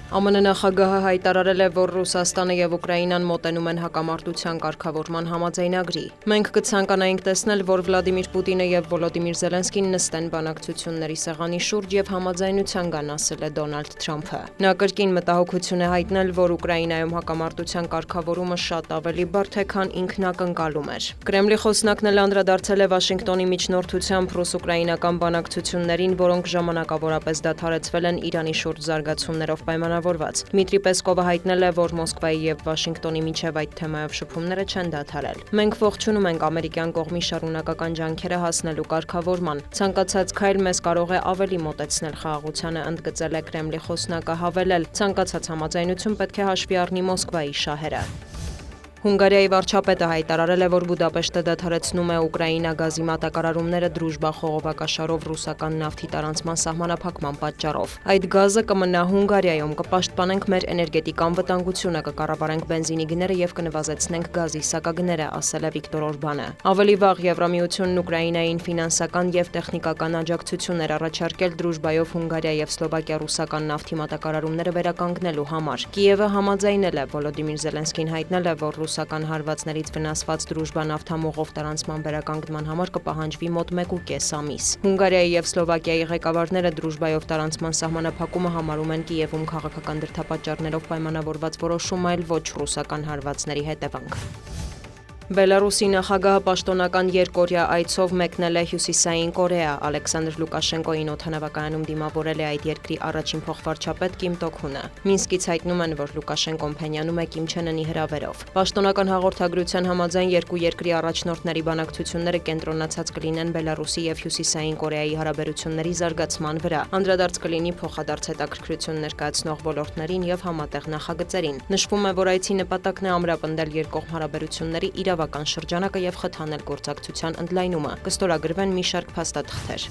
ԱՄՆ նախագահը հայտարարել է, որ Ռուսաստանը եւ Ուկրաինան մոտենում են հակամարտության կարգավորման համաձայնագրի։ Մենք կցանկանայինք տեսնել, որ Վլադիմիր Պուտինը եւ Վոլոդիմիր Զելենսկին նստեն բանակցությունների սեղանի շուրջ եւ համաձայնության գան, ասել է Դոնալդ Թրամփը։ Նա կրկին մտահոգություն է հայտնել, որ Ուկրաինայում հակամարտության կարգավորումը շատ ավելի բարդ է, քան ինքն ակնկալում էր։ Կրեմլի խոսնակն էլ անդրադարձել է Վաշինգտոնի միջնորդությամբ ռուս-ուկրաինական բանակցություններին, որոնք ժամանակավորապես դադարեցվել են Իրանի շուրջ զարգացումներով պայմանավորված։ Դմիտրի Պեսկովը հայտնել է, որ Մոսկվայի եւ Վաշինգտոնի միջև այդ թեմայով շփումները չեն դադարել։ Մենք ողջունում ենք ամերիկյան կողմի շարունակական ջանքերը հասնելու կարգավորման։ Ցանկացած քայլ մեզ կարող է ավելի մոտեցնել խաղաղությանը, ընդգծել է Կրեմլի խոսնակը, հավելել. ցանկացած համաձայնություն պետք է հաշվի առնի Մոսկվայի շահերը։ Հունգարիայի վարչապետը հայտարարել է, որ Բուդապեշտը դադարեցնում է Ուկրաինա գազի մատակարարումները Դրուժբա խողովակաշարով ռուսական նավթի տարանցման սահմանափակման պատճառով։ Այդ գազը կմնա Հունգարիայում, կպաշտպանենք մեր էներգետիկ անվտանգությունը, կկառավարենք բենզինի գները եւ կնվազեցնենք գազի սակագները, ասել է Վիկտոր Օրբանը։ Ավելի վաղ Եվրամիությունն Ուկրաինային ֆինանսական եւ տեխնիկական աջակցություն էր առաջարկել Դրուժբայով Հունգարիա եւ Սլովակիա ռուսական նավթի մատակարարումները վերականգնելու համար։ Կիևը համաձայնել է, Վոլոդիմիր Զելենսկին հայտնել է, որ ռուսական հարվածներից վնասված Դրուժբա նավթամուղով տարանցման վերականգնման համար կպահանջվի մոտ 1.5 ամիս։ Հունգարիայի եւ Սլովակիայի ղեկավարները Դրուժբայով տարանցման սահմանափակումը համարում են Կիևում քաղաքական դրդապատճառներով պայմանավորված որոշում, այլ ոչ ռուսական հարվածների հետևանք։ Բելարուսի նախագահը պաշտոնական երկօրյա այցով մեկնել է Հյուսիսային Կորեա։ Ալեքսանդր Լուկաշենկոին օդանավակայանում դիմավորել է այդ երկրի առաջին փոխվարչապետ Կիմ Տոք-հունը։ Մինսկից հայտնում են, որ Լուկաշենկոն Փենյանում է Կիմ Չեն Ընի հրավերով։ Պաշտոնական հաղորդագրության համաձայն երկու երկրի առաջնորդների բանակցությունները կենտրոնացած կլինեն Բելարուսի եւ Հյուսիսային Կորեայի հարաբերությունների զարգացման վրա։ Անդրադարձ կլինի փոխադարձ հետաքրքրություն ներկայացնող ոլորտներին եւ համատեղ նախագծերին։ Նշվում է, որ այցի նպատակն է ամրապնդել երկկողմ հարաբերությունների իրավական շրջանակը եւ խթանել գործակցության ընդլայնումը։ Կստորագրվեն մի շարք փաստաթղթեր։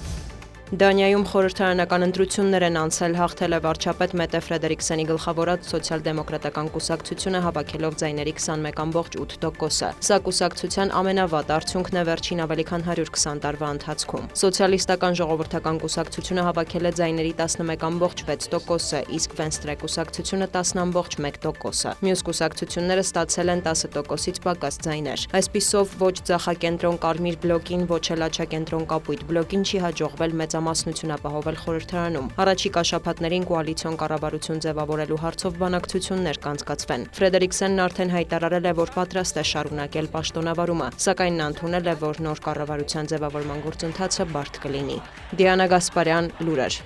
Դանիայում խորհրդարանական ընտրություններ են անցել, հաղթել է վարչապետ Մետե Ֆրեդերիկսենի գլխավորած սոցիալ-դեմոկրատական կուսակցությունը հավաքելով ձայների 21.8%-ը։ Սա կուսակցության ամենավատ արդյունքն է վերջին ավելի քան 120 տարվա ընթացքում։ Սոցիալիստական ժողովրդական կուսակցությունը հավաքել է ձայների 11.6%-ը, իսկ Վենստրե կուսակցությունը 10.1%-ը։ Մյուս կուսակցությունները ստացել են 10%-ից պակաս ձայներ։ Այսպիսով ոչ ձախակենտրոն Կարմիր բլոկին, ոչ էլ աջակենտրոն Կապույտ բլոկին չի հաջողվել մեծամասնություն ապահովել խորհրդարանում։ Առաջիկա շաբաթներին կոալիցիոն կառավարություն ձևավորելու հարցով բանակցություններ կանցկացվեն։ Ֆրեդերիկսենն արդեն հայտարարել է, որ պատրաստ է շարունակել պաշտոնավարումը, սակայն նա ընդունել է, որ նոր կառավարության ձևավորման գործընթացը բարդ կլինի։ Դիանա Գասպարյան, լուրեր։